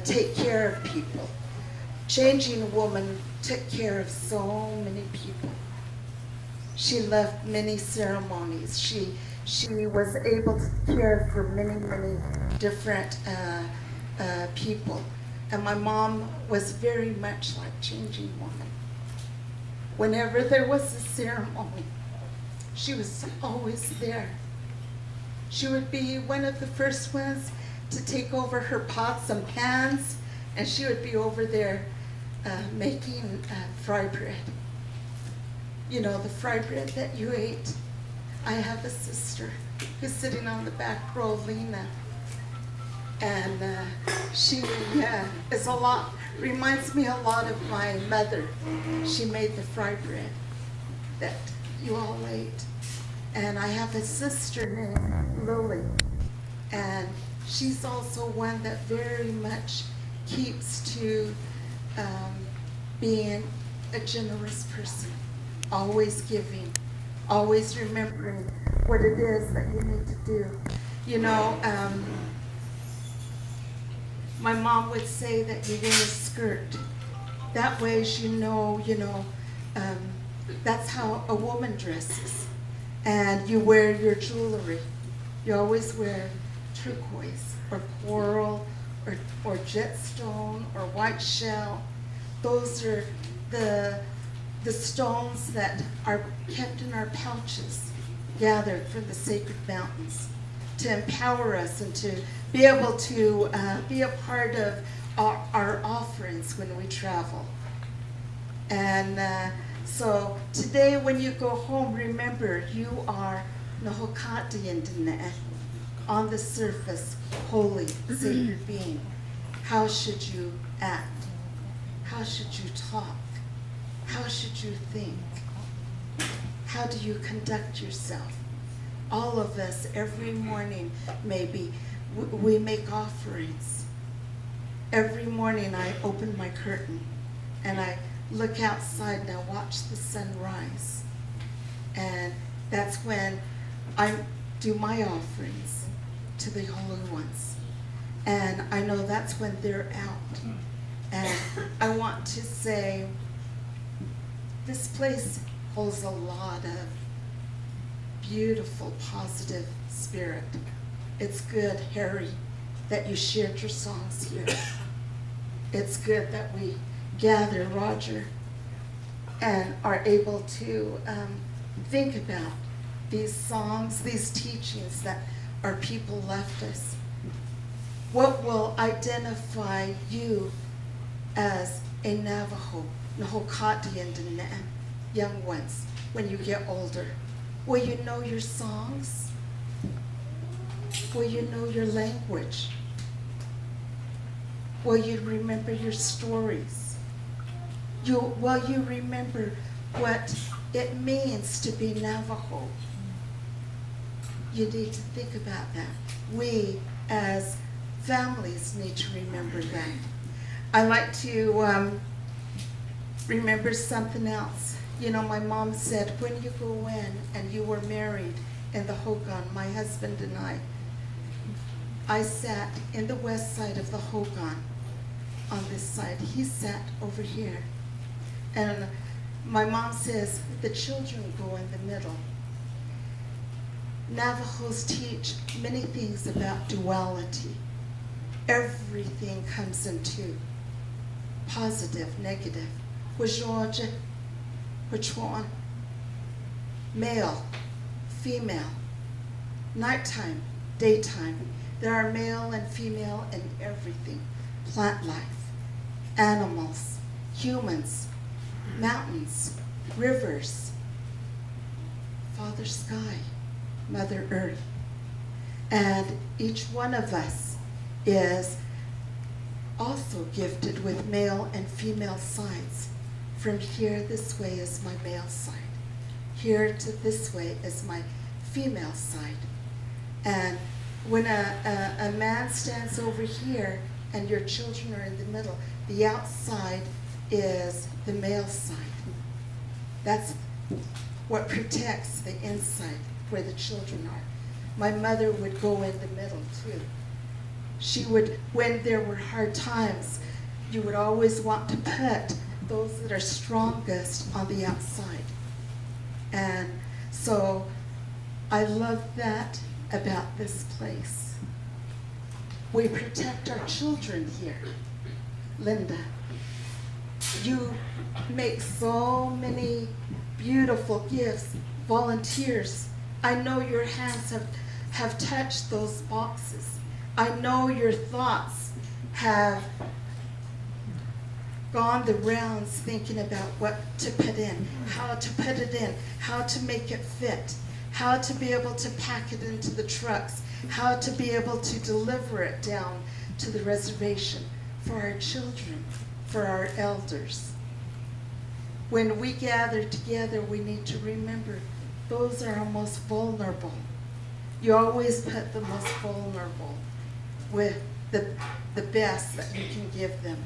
take care of people. Changing Woman took care of so many people. She left many ceremonies. She was able to care for many different people. And my mom was very much like Changing Woman. Whenever there was a ceremony, she was always there. She would be one of the first ones to take over her pots and pans, and she would be over there making fry bread. You know, the fry bread that you ate. I have a sister who's sitting on the back row, Lena, and she is reminds me a lot of my mother. She made the fry bread that you all ate. And I have a sister named Lily, and she's also one that very much keeps to being a generous person, always giving, always remembering what it is that you need to do. You know, my mom would say that you wear a skirt. That way, that's how a woman dresses. And you wear your jewelry. You always wear turquoise or coral or jetstone or white shell. Those are the stones that are kept in our pouches, gathered from the sacred mountains, to empower us and to be able to be a part of our offerings when we travel. And so today when you go home, remember you are Nahokatiandine, on the surface, holy, sacred being. How should you act? How should you talk? How should you think? How do you conduct yourself? All of us, every morning, maybe, we make offerings. Every morning I open my curtain and I look outside and I watch the sun rise. And that's when I do my offerings to the holy ones. And I know that's when they're out. And I want to say, this place holds a lot of beautiful, positive spirit. It's good, Harry, that you shared your songs here. It's good that we gather, Roger, and are able to think about these songs, these teachings that our people left us. What will identify you as a Navajo, Nahokatiandine, young ones, when you get older? Will you know your songs? Will you know your language? Will you remember your stories? Will you remember what it means to be Navajo? You need to think about that. We, as families, need to remember that. I like to remember something else. You know, my mom said, when you go in and you were married in the Hogan, my husband and I sat in the west side of the Hogan on this side. He sat over here. And my mom says, the children go in the middle. Navajos teach many things about duality. Everything comes in two, positive, negative. Wajoje, which one? Male, female, nighttime, daytime. There are male and female in everything. Plant life, animals, humans, mountains, rivers, Father Sky, Mother Earth. And each one of us is also gifted with male and female sides. From here this way is my male side. Here to this way is my female side. And when a man stands over here and your children are in the middle, the outside is the male side. That's what protects the inside where the children are. My mother would go in the middle too. when there were hard times, you would always want to put those that are strongest on the outside. And so I love that about this place. We protect our children here. Linda, you make so many beautiful gifts, volunteers. I know your hands have touched those boxes. I know your thoughts have gone the rounds thinking about what to put in, how to put it in, how to make it fit, how to be able to pack it into the trucks, how to be able to deliver it down to the reservation for our children, for our elders. When we gather together, we need to remember those are our most vulnerable. You always put the most vulnerable with the best that you can give them.